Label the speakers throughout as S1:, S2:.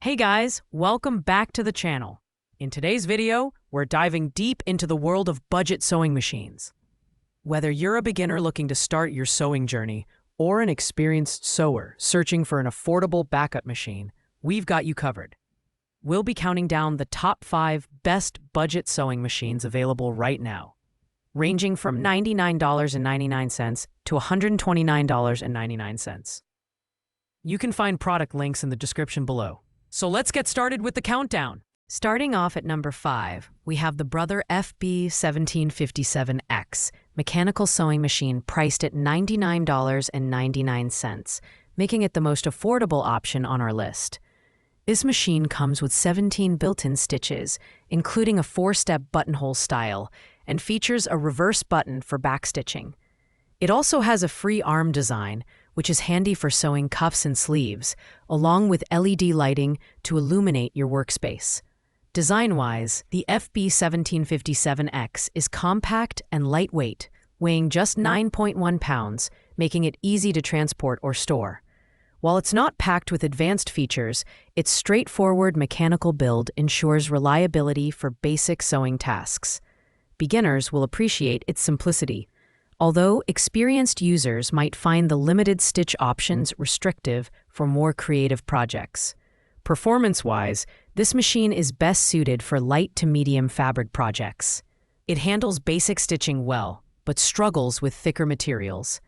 S1: Hey guys, welcome back to the channel. In today's video, we're diving deep into the world of budget sewing machines. Whether you're a beginner looking to start your sewing journey or an experienced sewer searching for an affordable backup machine, we've got you covered. We'll be counting down the top 5 best budget sewing machines available right now, ranging from $99.99 to $129.99. You can find product links in the description below. So let's get started with the countdown. Starting off at number 5, we have the Brother FB1757X mechanical sewing machine priced at $99.99, making it the most affordable option on our list. This machine comes with 17 built-in stitches, including a 4-step buttonhole style, and features a reverse button for backstitching. It also has a free arm design, which is handy for sewing cuffs and sleeves, along with LED lighting to illuminate your workspace. Design-wise, the FB1757X is compact and lightweight, weighing just 9.1 pounds, making it easy to transport or store. While it's not packed with advanced features, its straightforward mechanical build ensures reliability for basic sewing tasks. Beginners will appreciate its simplicity, although experienced users might find the limited stitch options restrictive for more creative projects. Performance-wise, this machine is best suited for light to medium fabric projects. It handles basic stitching well, but struggles with thicker materials.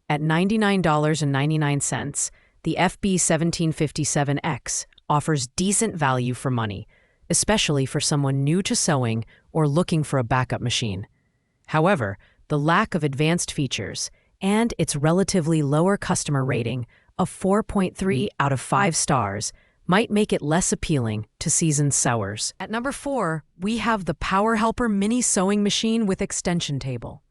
S1: At $99.99, the FB1757X offers decent value for money, especially for someone new to sewing or looking for a backup machine. However, the lack of advanced features and its relatively lower customer rating of 4.3 out of 5 stars might make it less appealing to seasoned sewers. At number 4, we have the Power Helper Mini Sewing Machine with Extension Table.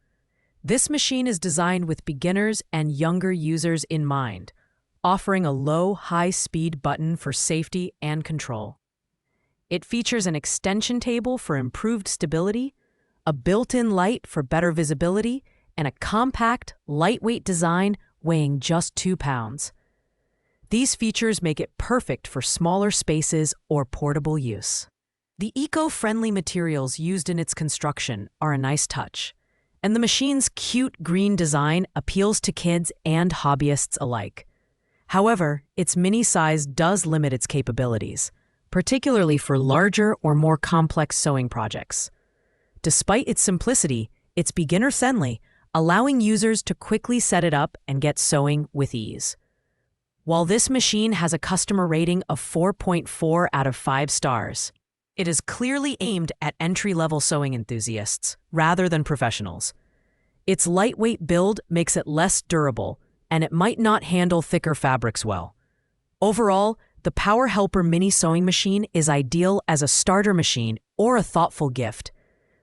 S1: This machine is designed with beginners and younger users in mind, offering a low, high-speed button for safety and control. It features an extension table for improved stability, a built-in light for better visibility, and a compact, lightweight design weighing just 2 pounds. These features make it perfect for smaller spaces or portable use. The eco-friendly materials used in its construction are a nice touch, and the machine's cute green design appeals to kids and hobbyists alike. However, its mini size does limit its capabilities, particularly for larger or more complex sewing projects. Despite its simplicity, it's beginner-friendly, allowing users to quickly set it up and get sewing with ease. While this machine has a customer rating of 4.4 out of 5 stars, it is clearly aimed at entry-level sewing enthusiasts rather than professionals. Its lightweight build makes it less durable, and it might not handle thicker fabrics well. Overall, the Power Helper Mini Sewing Machine is ideal as a starter machine or a thoughtful gift,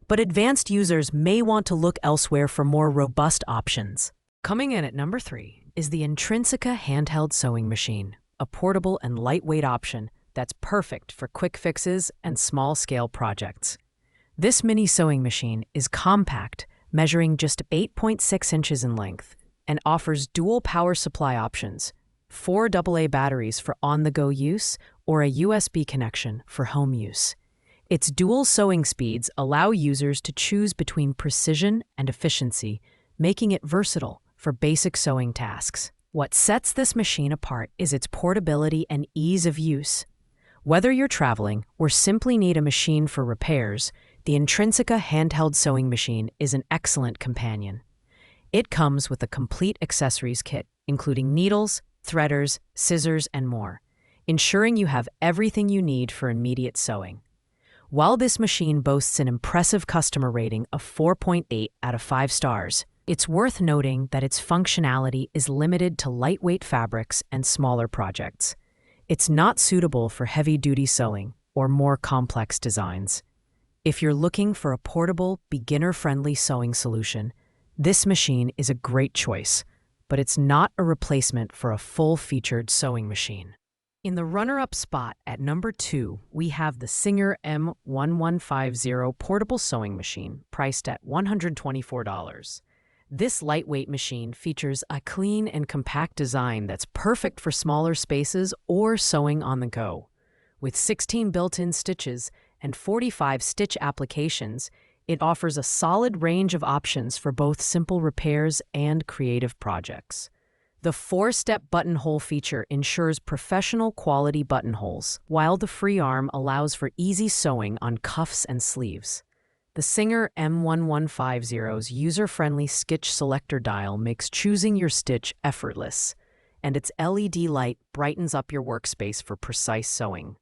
S1: but advanced users may want to look elsewhere for more robust options. Coming in at number 3 is the Intrinsica Handheld Sewing Machine, a portable and lightweight option that's perfect for quick fixes and small-scale projects. This mini sewing machine is compact, measuring just 8.6 inches in length, and offers dual power supply options, 4 AA batteries for on-the-go use or a USB connection for home use. Its dual sewing speeds allow users to choose between precision and efficiency, making it versatile for basic sewing tasks. What sets this machine apart is its portability and ease of use. Whether you're traveling or simply need a machine for repairs, the Intrinsica Handheld Sewing Machine is an excellent companion. It comes with a complete accessories kit, including needles, threaders, scissors, and more, ensuring you have everything you need for immediate sewing. While this machine boasts an impressive customer rating of 4.8 out of 5 stars, it's worth noting that its functionality is limited to lightweight fabrics and smaller projects. It's not suitable for heavy-duty sewing or more complex designs. If you're looking for a portable, beginner-friendly sewing solution, this machine is a great choice, but it's not a replacement for a full-featured sewing machine. In the runner-up spot at number 2, we have the Singer M1150 portable sewing machine, priced at $124. This lightweight machine features a clean and compact design that's perfect for smaller spaces or sewing on the go. With 16 built-in stitches and 45 stitch applications, it offers a solid range of options for both simple repairs and creative projects. The 4-step buttonhole feature ensures professional quality buttonholes, while the free arm allows for easy sewing on cuffs and sleeves. The Singer M1150's user-friendly stitch selector dial makes choosing your stitch effortless, and its LED light brightens up your workspace for precise sewing.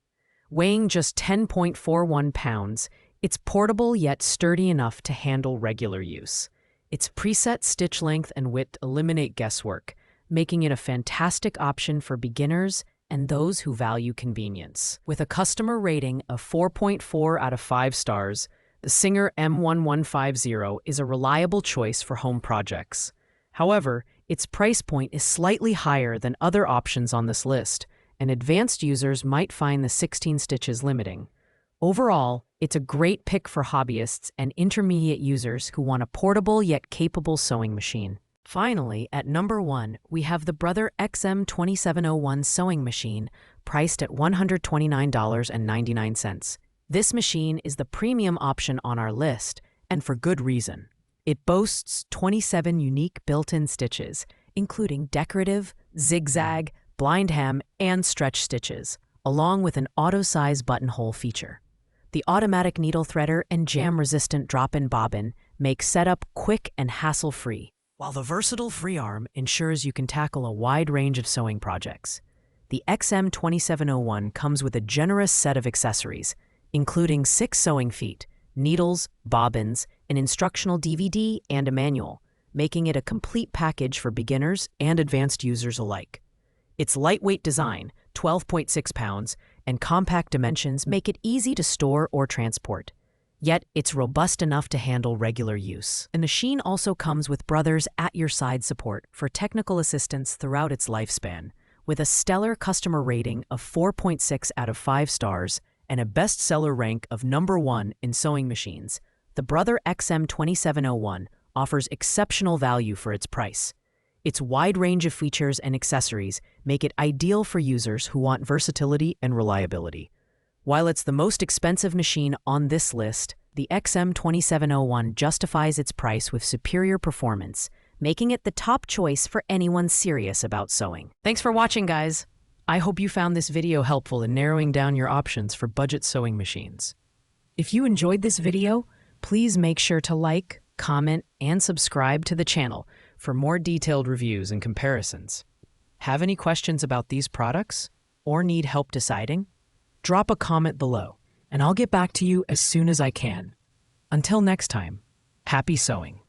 S1: Weighing just 10.41 pounds, it's portable yet sturdy enough to handle regular use. Its preset stitch length and width eliminate guesswork, making it a fantastic option for beginners and those who value convenience. With a customer rating of 4.4 out of 5 stars, the Singer M1150 is a reliable choice for home projects. However, its price point is slightly higher than other options on this list, and advanced users might find the 16 stitches limiting. Overall, it's a great pick for hobbyists and intermediate users who want a portable yet capable sewing machine. Finally, at number 1, we have the Brother XM2701 sewing machine, priced at $129.99. This machine is the premium option on our list, and for good reason. It boasts 27 unique built-in stitches, including decorative, zigzag, blind hem, and stretch stitches, along with an auto-size buttonhole feature. The automatic needle threader and jam-resistant drop-in bobbin make setup quick and hassle-free, while the versatile free arm ensures you can tackle a wide range of sewing projects. The XM2701 comes with a generous set of accessories, including 6 sewing feet, needles, bobbins, an instructional DVD, and a manual, making it a complete package for beginners and advanced users alike. Its lightweight design, 12.6 pounds, and compact dimensions make it easy to store or transport. Yet, it's robust enough to handle regular use. The machine also comes with Brother's at-your-side support for technical assistance throughout its lifespan, with a stellar customer rating of 4.6 out of 5 stars and a bestseller rank of number 1 in sewing machines. The Brother XM2701 offers exceptional value for its price. Its wide range of features and accessories make it ideal for users who want versatility and reliability. While it's the most expensive machine on this list, the XM2701 justifies its price with superior performance, making it the top choice for anyone serious about sewing. Thanks for watching, guys. I hope you found this video helpful in narrowing down your options for budget sewing machines. If you enjoyed this video, please make sure to like, comment, and subscribe to the channel for more detailed reviews and comparisons. Have any questions about these products or need help deciding? Drop a comment below, and I'll get back to you as soon as I can. Until next time, happy sewing.